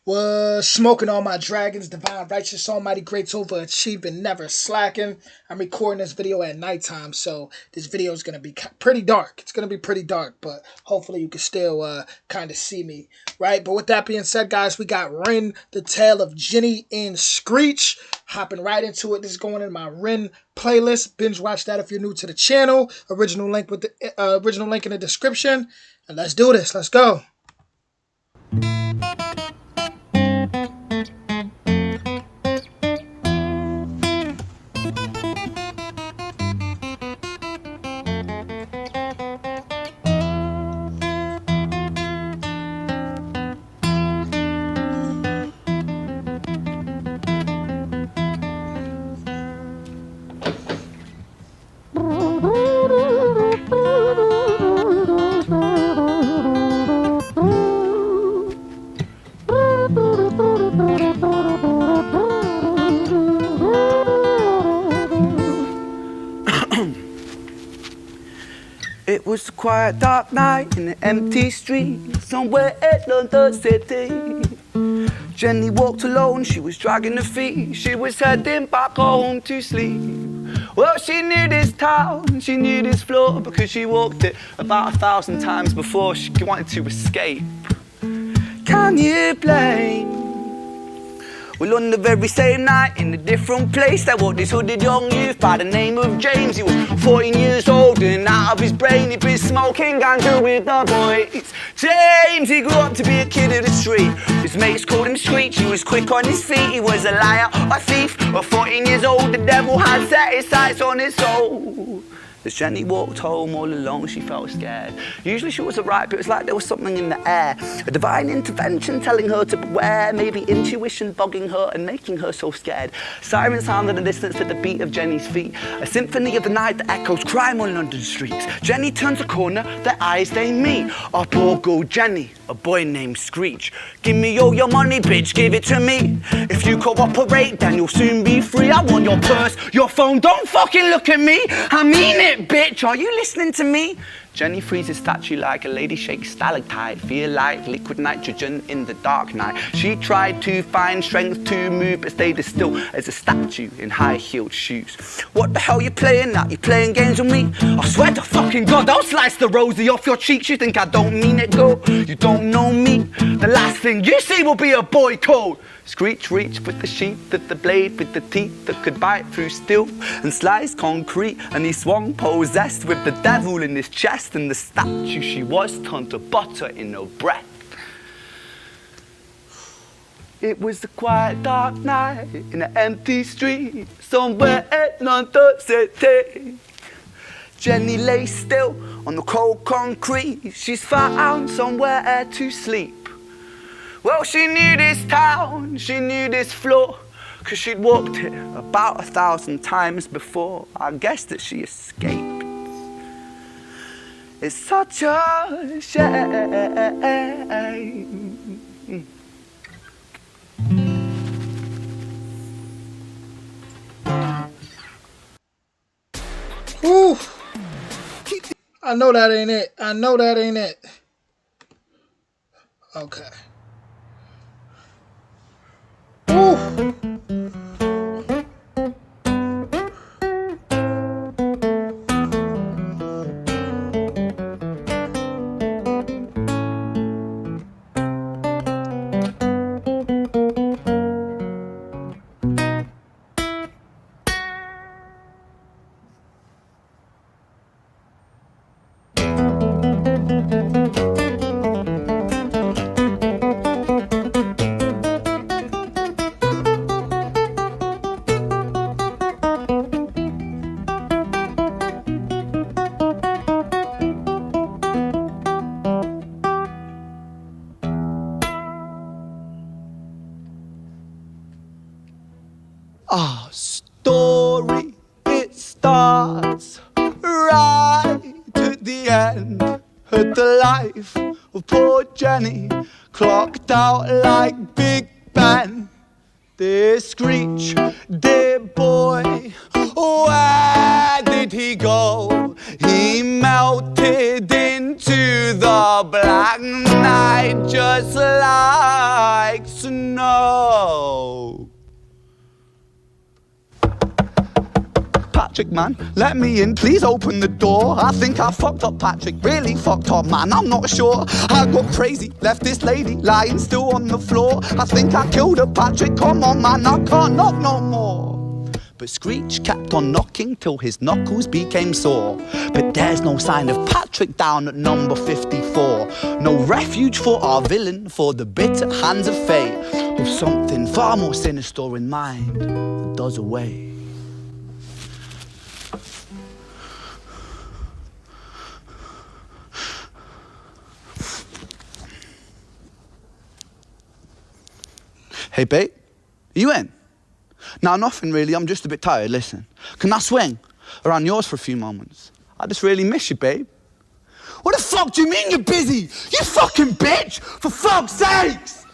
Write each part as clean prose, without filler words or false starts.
Was smoking all my dragons, divine, righteous, almighty, great, overachieving, never slacking. I'm recording this video at nighttime, so this video is going to be pretty dark. It's going to be pretty dark, but hopefully you can still kind of see me, right? But with that being said, guys, we got Rin, the Tale of Jenny and Screech. Hopping right into it. This is going in my Rin playlist. Binge watch that if you're new to the channel. Original link in the description. And let's do this. Let's go. It was a quiet, dark night in an empty street somewhere in London City. Jenny walked alone, she was dragging her feet. She was heading back home to sleep. Well, she knew this town, she knew this floor, because she walked it about 1,000 times before. She wanted to escape. Can you blame? Well, on the very same night, in a different place, there walked this hooded young youth by the name of James. He was 14 years old and out of his brain. He'd been smoking ganja with the boys. James, he grew up to be a kid of the street. His mates called him Screech. He was quick on his feet. He was a liar, a thief. At 14 years old, the devil had set his sights on his soul. As Jenny walked home all alone, she felt scared. Usually she was alright, but it was like there was something in the air. A divine intervention telling her to beware, maybe intuition bugging her and making her so scared. Sirens sounded in the distance at the beat of Jenny's feet. A symphony of the night that echoes crime on London streets. Jenny turns a corner, their eyes they meet. Up or go Jenny, a boy named Screech. Give me all your money, bitch, give it to me. If you cooperate, then you'll soon be free. I want your purse, your phone, don't fucking look at me. I mean it. Bitch, are you listening to me? Jenny freezes statue like a lady shakes stalactite. Feel like liquid nitrogen in the dark night. She tried to find strength to move, but stayed as still as a statue in high-heeled shoes. What the hell you playing at? You playing games with me? I swear to fucking God, I'll slice the rosy off your cheeks. You think I don't mean it, girl? You don't know me. The last thing you see will be a boy code. Screech reached with the sheath of the blade, with the teeth that could bite through steel and slice concrete, and he swung possessed with the devil in his chest, and the statue she was turned to butter in her breath. It was a quiet, dark night in an empty street somewhere in London City. Jenny lay still on the cold concrete. She's found somewhere to sleep. Well, she knew this town, she knew this floor, 'cause she'd walked it about 1,000 times before. I guess that she escaped. It's such a shame. Whew. I know that ain't it. I know that ain't it. Okay. Ooh. Our story, it starts right at the end of the life of poor Jenny, clocked out like Big Ben. Dear Screech, dear boy, where did he go? He melted into the black night just like snow. Patrick, man. Let me in, please open the door. I think I fucked up Patrick, really fucked up, man, I'm not sure. I got crazy, left this lady lying still on the floor. I think I killed her, Patrick, come on, man, I can't knock no more. But Screech kept on knocking till his knuckles became sore. But there's no sign of Patrick down at number 54. No refuge for our villain, for the bitter hands of fate, with something far more sinister in mind that does away. Hey, babe, are you in? Nah, nothing really, I'm just a bit tired, listen. Can I swing around yours for a few moments? I just really miss you, babe. What the fuck do you mean you're busy? You fucking bitch! For fuck's sakes!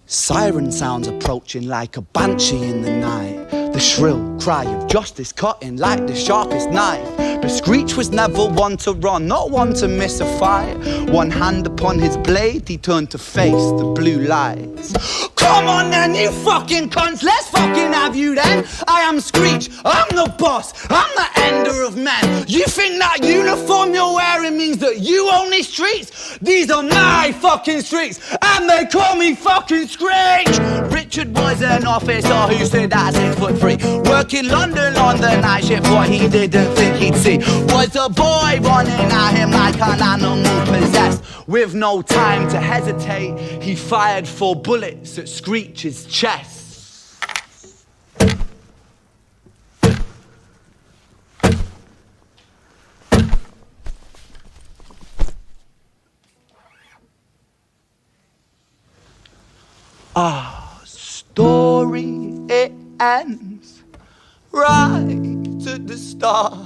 Siren sounds approaching like a banshee in the night. The shrill cry of justice cutting like the sharpest knife. But Screech was never one to run, not one to miss a fight. One hand upon his blade, he turned to face the blue lights. Come on then, you fucking cunts, let's fucking have you then. I am Screech, I'm the boss, I'm the ender of men. You think that uniform you're wearing means that you own these streets? These are my fucking streets, and they call me fucking Screech. Richard was an officer who stood at 6'3", working London on the night shift. What he didn't think he'd see was a boy running at him like an animal possessed. With no time to hesitate, he fired 4 bullets at Screech's chest. Our story, it ends right at the start.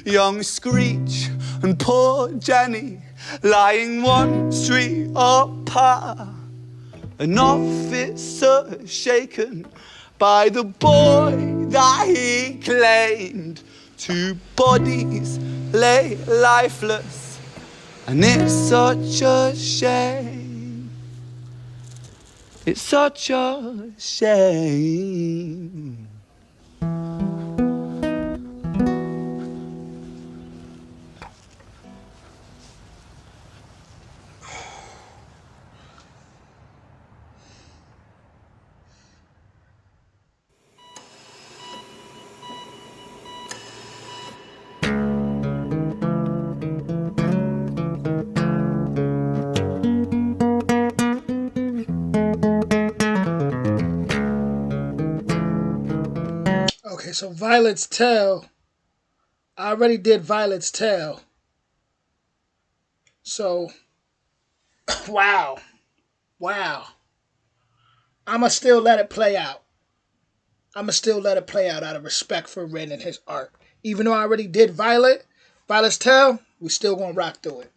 Young Screech and poor Jenny lying 1 street apart. An officer shaken by the boy that he claimed. 2 bodies lay lifeless, and it's such a shame. It's such a shame. Okay, so Violet's Tale. I already did Violet's Tale. So, wow. I'ma still let it play out. Out of respect for Ren and his art. Even though I already did Violet's Tale, we still gonna rock through it.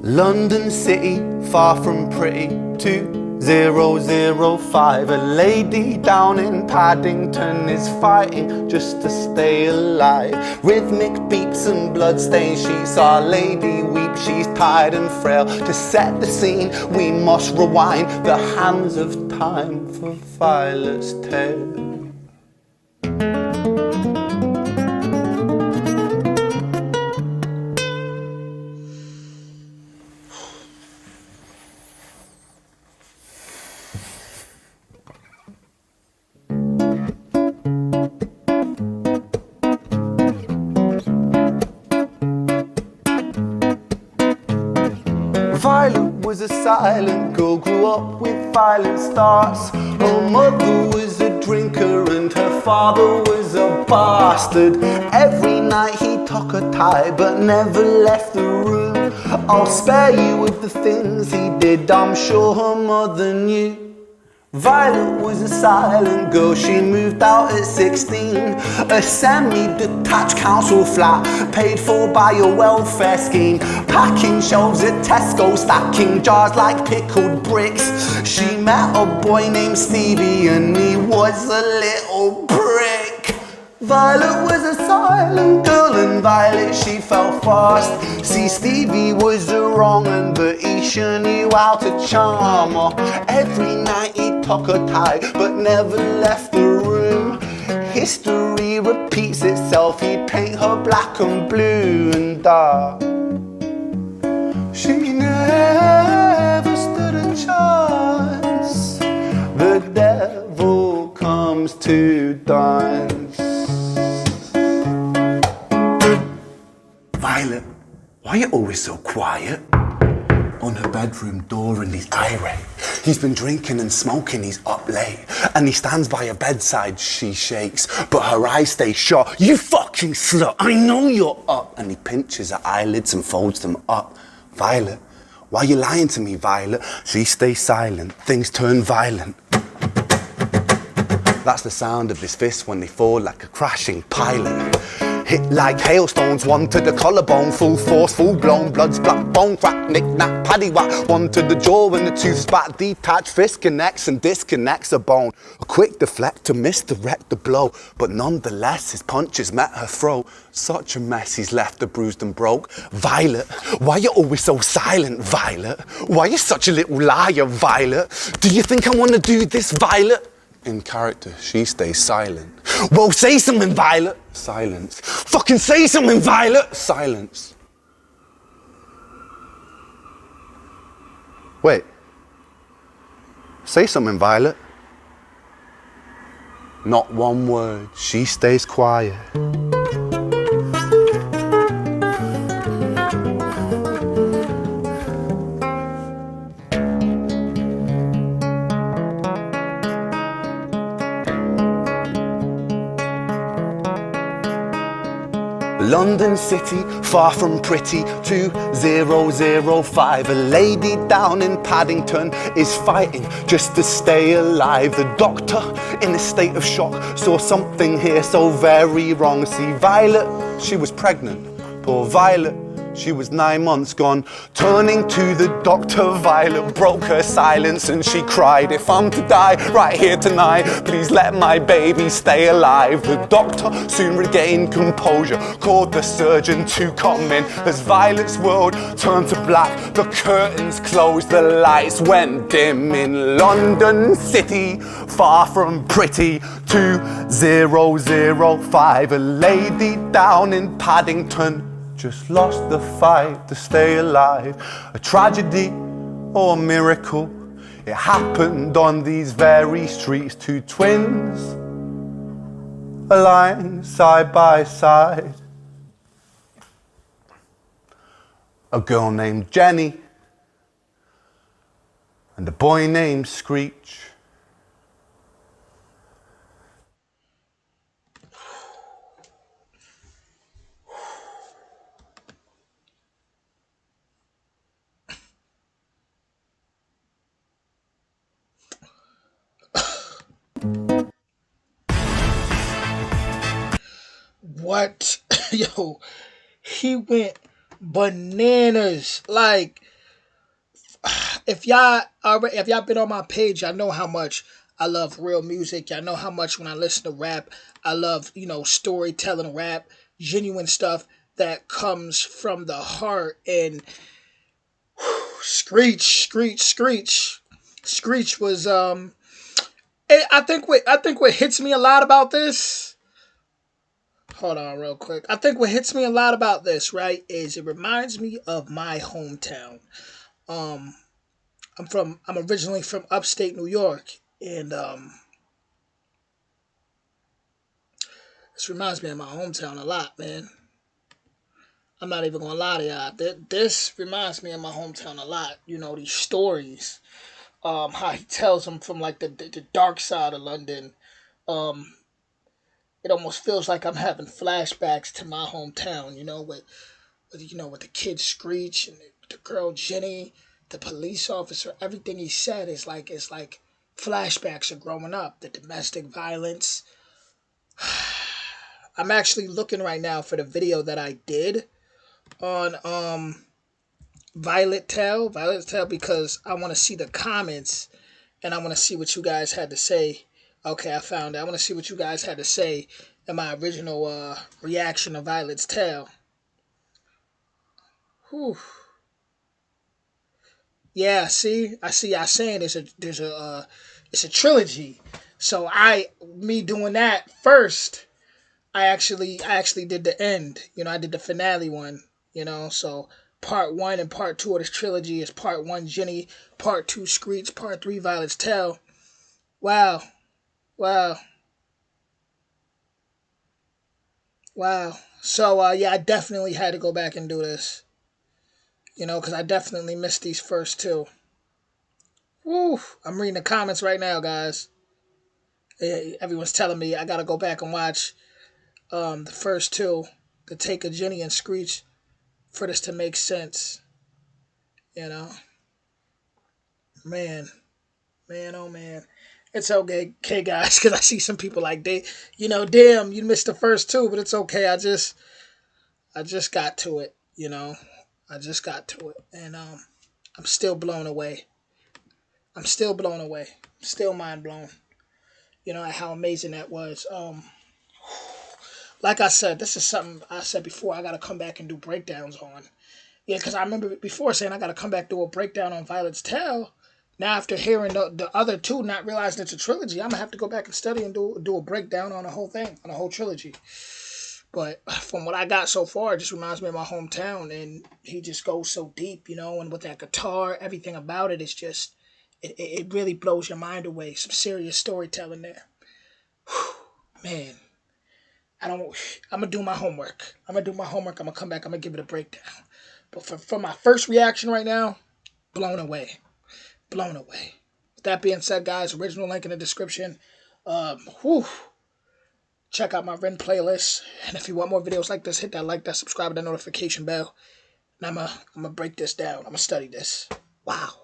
London City, far from pretty, 2005. A lady down in Paddington is fighting just to stay alive. Rhythmic beats and bloodstains, she's our lady weep. She's tired and frail. To set the scene, we must rewind the hands of time for Violet's Tale. was a silent girl, grew up with violent starts. Her mother was a drinker and her father was a bastard. Every night he took her tie but never left the room. I'll spare you with the things he did, I'm sure her mother knew. Violet was a silent girl, she moved out at 16. A semi-detached council flat, paid for by a welfare scheme. Packing shelves at Tesco, stacking jars like pickled bricks. She met a boy named Stevie and he was a little prick. Violet was a silent girl and Violet she fell fast. See, Stevie was a wrong un, but he sure knew how to charm her. Every night he took her tie but never left the room. History repeats itself, he'd paint her black and blue and dark. She never stood a chance. The devil comes to dance. Violet, why are you always so quiet? On her bedroom door and he's irate. He's been drinking and smoking, he's up late. And he stands by her bedside, she shakes, but her eyes stay shut. You fucking slut, I know you're up. And he pinches her eyelids and folds them up. Violet, why are you lying to me, Violet? She stays silent, things turn violent. That's the sound of his fists when they fall like a crashing pilot. Hit like hailstones, one to the collarbone, full force, full blown, blood's black bone, crack, knick, knack, paddywhack, one to the jaw when the tooth spat, detached fist connects and disconnects a bone. A quick deflect to misdirect the blow, but nonetheless his punches met her throat. Such a mess he's left her bruised and broke. Violet, why you always so silent, Violet? Why you such a little liar, Violet? Do you think I wanna do this, Violet? In character, she stays silent. Well, say something, Violet. Silence. Fucking say something, Violet. Silence. Wait. Say something, Violet. Not one word. She stays quiet. London City, far from pretty, 2005. A lady down in Paddington is fighting just to stay alive. The doctor, in a state of shock, saw something here so very wrong. See, Violet, she was pregnant. Poor Violet, she was 9 months gone. Turning to the doctor, Violet broke her silence and she cried, if I'm to die right here tonight, please let my baby stay alive. The doctor soon regained composure, called the surgeon to come in. As Violet's world turned to black, the curtains closed, the lights went dim. In London City, far from pretty, 2005. A lady down in Paddington just lost the fight to stay alive. A tragedy or a miracle, it happened on these very streets. Two twins aligned side by side. A girl named Jenny and a boy named Screech. What? Yo, he went bananas. Like, if y'all been on my page, I know how much I love real music. Y'all know how much when I listen to rap, I love, storytelling rap, genuine stuff that comes from the heart. And Screech was I think what hits me a lot about this. Hold on, real quick. I think what hits me a lot about this, right, is it reminds me of my hometown. Um, I'm originally from upstate New York, and this reminds me of my hometown a lot, man. I'm not even gonna lie to y'all. This reminds me of my hometown a lot. You know, these stories. How he tells them from like the dark side of London. Um, it almost feels like I'm having flashbacks to my hometown. You know, with the kid Screech and the girl Jenny, the police officer. Everything he said is like flashbacks of growing up. The domestic violence. I'm actually looking right now for the video that I did on Violet Tale, because I want to see the comments and I want to see what you guys had to say. Okay, I found it. I want to see what you guys had to say in my original reaction to Violet's Tale. Whew. Yeah, see, I see y'all saying it's a trilogy. So me doing that first, I actually did the end. You know, I did the finale one. You know, so part one and part two of this trilogy is part one Jenny, part two Screech, part three Violet's Tale. Wow, wow, wow. So yeah, I definitely had to go back and do this. You know, because I definitely missed these first two. Woo! I'm reading the comments right now, guys. Everyone's telling me I gotta go back and watch the first two, the take of Jenny and Screech, for this to make sense. You know, man, man, oh man. It's okay, guys, because I see some people like damn, you missed the first two, but it's okay. I just got to it. You know, I just got to it, and I'm still blown away. I'm still blown away. Still mind blown. You know, at how amazing that was. Like I said, this is something I said before. I got to come back and do breakdowns on. Yeah, because I remember before saying I got to come back do a breakdown on Violet's Tale. Now, after hearing the other two, not realizing it's a trilogy, I'm gonna have to go back and study and do a breakdown on the whole thing, on the whole trilogy. But from what I got so far, it just reminds me of my hometown, and he just goes so deep, you know. And with that guitar, everything about it is just, it really blows your mind away. Some serious storytelling there. Whew, man. I don't. I'm gonna do my homework. I'm gonna come back. I'm gonna give it a breakdown. But for my first reaction right now, blown away, blown away. With that being said, guys, original link in the description. Whew. Check out my Ren playlist, and if you want more videos like this, hit that like, that subscribe, and that notification bell. And I'm gonna break this down. I'm gonna study this. Wow.